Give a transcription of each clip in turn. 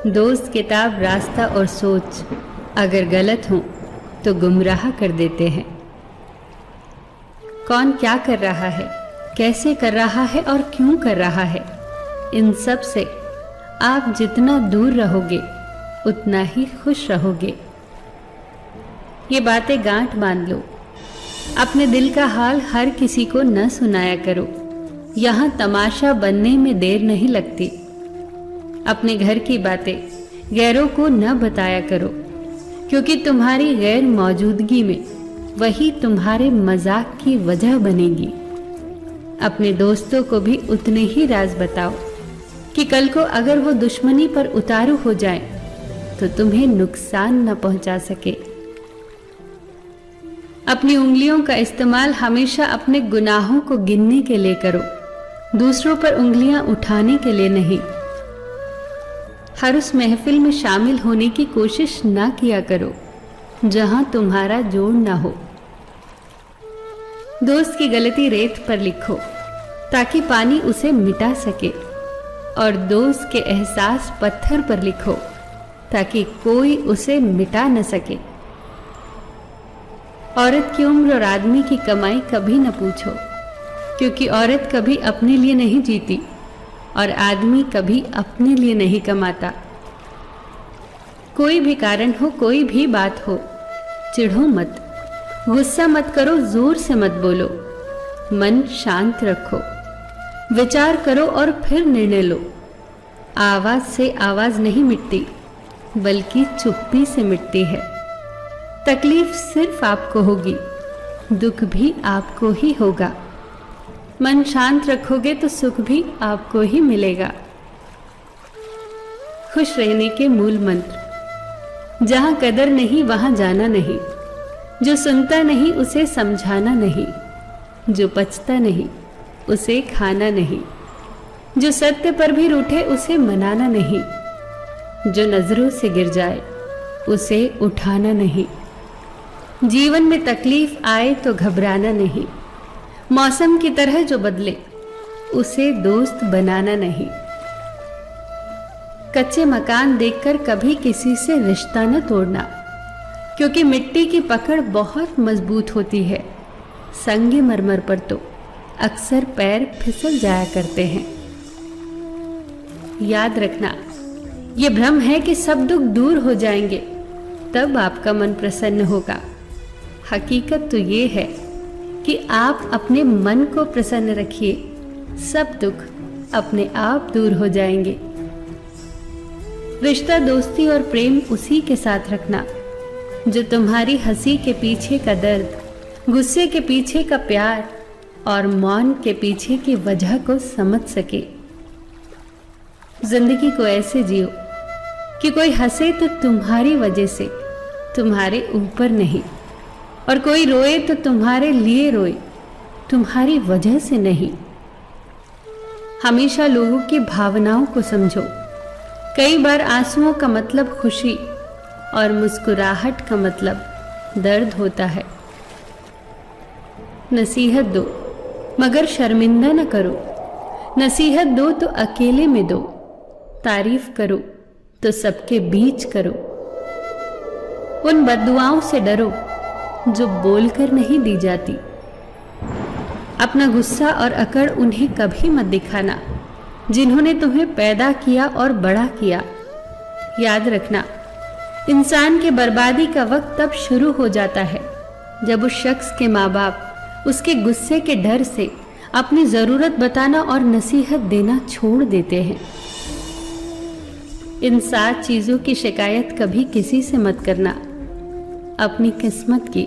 दोस्त, किताब, रास्ता और सोच अगर गलत हों तो गुमराह कर देते हैं। कौन क्या कर रहा है, कैसे कर रहा है और क्यों कर रहा है, इन सब से आप जितना दूर रहोगे उतना ही खुश रहोगे। ये बातें गांठ बांध लो। अपने दिल का हाल हर किसी को न सुनाया करो। यहाँ तमाशा बनने में देर नहीं लगती। अपने घर की बातें गैरों को न बताया करो, क्योंकि तुम्हारी गैर मौजूदगी में वही तुम्हारे मजाक की वजह बनेगी। अपने दोस्तों को भी उतने ही राज बताओ कि कल को अगर वो दुश्मनी पर उतारू हो जाए तो तुम्हें नुकसान न पहुंचा सके। अपनी उंगलियों का इस्तेमाल हमेशा अपने गुनाहों को गिनने के लिए करो, दूसरों पर उंगलियां उठाने के लिए नहीं। हर उस महफिल में शामिल होने की कोशिश ना किया करो जहां तुम्हारा जोड़ ना हो। दोस्त की गलती रेत पर लिखो ताकि पानी उसे मिटा सके, और दोस्त के एहसास पत्थर पर लिखो ताकि कोई उसे मिटा न सके। औरत की उम्र और आदमी की कमाई कभी न पूछो, क्योंकि औरत कभी अपने लिए नहीं जीती और आदमी कभी अपने लिए नहीं कमाता। कोई भी कारण हो, कोई भी बात हो, चिढ़ो मत, गुस्सा मत करो, जोर से मत बोलो, मन शांत रखो, विचार करो और फिर निर्णय लो। आवाज से आवाज नहीं मिटती, बल्कि चुप्पी से मिटती है। तकलीफ सिर्फ आपको होगी, दुख भी आपको ही होगा। मन शांत रखोगे तो सुख भी आपको ही मिलेगा। खुश रहने के मूल मंत्र: जहां कदर नहीं वहां जाना नहीं, जो सुनता नहीं उसे समझाना नहीं, जो पचता नहीं उसे खाना नहीं, जो सत्य पर भी रूठे उसे मनाना नहीं, जो नजरों से गिर जाए उसे उठाना नहीं। जीवन में तकलीफ आए तो घबराना नहीं, मौसम की तरह जो बदले उसे दोस्त बनाना नहीं। कच्चे मकान देखकर कभी किसी से रिश्ता न तोड़ना, क्योंकि मिट्टी की पकड़ बहुत मजबूत होती है। संगमरमर पर तो अक्सर पैर फिसल जाया करते हैं। याद रखना, ये भ्रम है कि सब दुख दूर हो जाएंगे तब आपका मन प्रसन्न होगा। हकीकत तो ये है कि आप अपने मन को प्रसन्न रखिए, सब दुख अपने आप दूर हो जाएंगे। रिश्ता, दोस्ती और प्रेम उसी के साथ रखना जो तुम्हारी हंसी के पीछे का दर्द, गुस्से के पीछे का प्यार और मौन के पीछे की वजह को समझ सके। जिंदगी को ऐसे जियो कि कोई हंसे तो तुम्हारी वजह से, तुम्हारे ऊपर नहीं, और कोई रोए तो तुम्हारे लिए रोए, तुम्हारी वजह से नहीं। हमेशा लोगों की भावनाओं को समझो। कई बार आंसुओं का मतलब खुशी और मुस्कुराहट का मतलब दर्द होता है। नसीहत दो मगर शर्मिंदा न करो, नसीहत दो तो अकेले में दो, तारीफ करो तो सबके बीच करो। उन बद्दुआओं से डरो जो बोलकर नहीं दी जाती। अपना गुस्सा और अकड़ उन्हें कभी मत दिखाना जिन्होंने तुम्हें पैदा किया और बड़ा किया। याद रखना, इंसान के बर्बादी का वक्त तब शुरू हो जाता है जब उस शख्स के माँ बाप उसके गुस्से के डर से अपनी जरूरत बताना और नसीहत देना छोड़ देते हैं। इन 7 चीजों की शिकायत कभी किसी से मत करना: अपनी किस्मत की,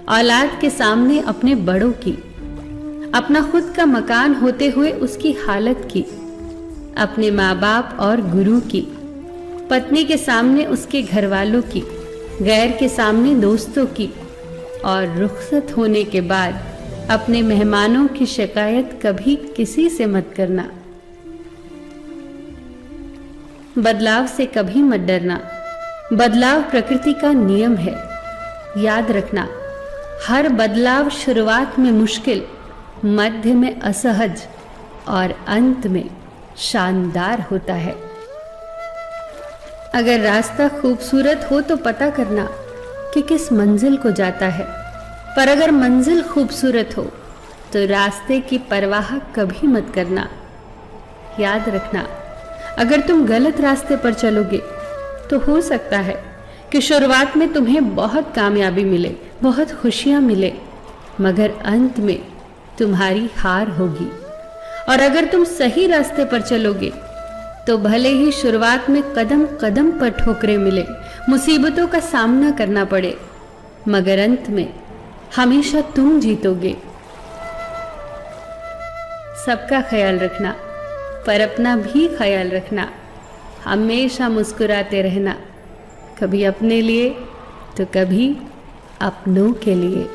औलाद के सामने अपने बड़ों की, अपना खुद का मकान होते हुए उसकी हालत की, अपने माँ बाप और गुरु की, पत्नी के सामने उसके घर वालों की, गैर के सामने दोस्तों की, और रुखसत होने के बाद अपने मेहमानों की शिकायत कभी किसी से मत करना। बदलाव से कभी मत डरना, बदलाव प्रकृति का नियम है। याद रखना, हर बदलाव शुरुआत में मुश्किल, मध्य में असहज और अंत में शानदार होता है। अगर रास्ता खूबसूरत हो तो पता करना कि किस मंजिल को जाता है, पर अगर मंजिल खूबसूरत हो तो रास्ते की परवाह कभी मत करना। याद रखना, अगर तुम गलत रास्ते पर चलोगे तो हो सकता है कि शुरुआत में तुम्हें बहुत कामयाबी मिले, बहुत खुशियां मिले, मगर अंत में तुम्हारी हार होगी। और अगर तुम सही रास्ते पर चलोगे तो भले ही शुरुआत में कदम कदम पर ठोकरें मिले, मुसीबतों का सामना करना पड़े, मगर अंत में हमेशा तुम जीतोगे। सबका ख्याल रखना, पर अपना भी ख्याल रखना। हमेशा मुस्कुराते रहना, कभी अपने लिए तो कभी अपनों के लिए।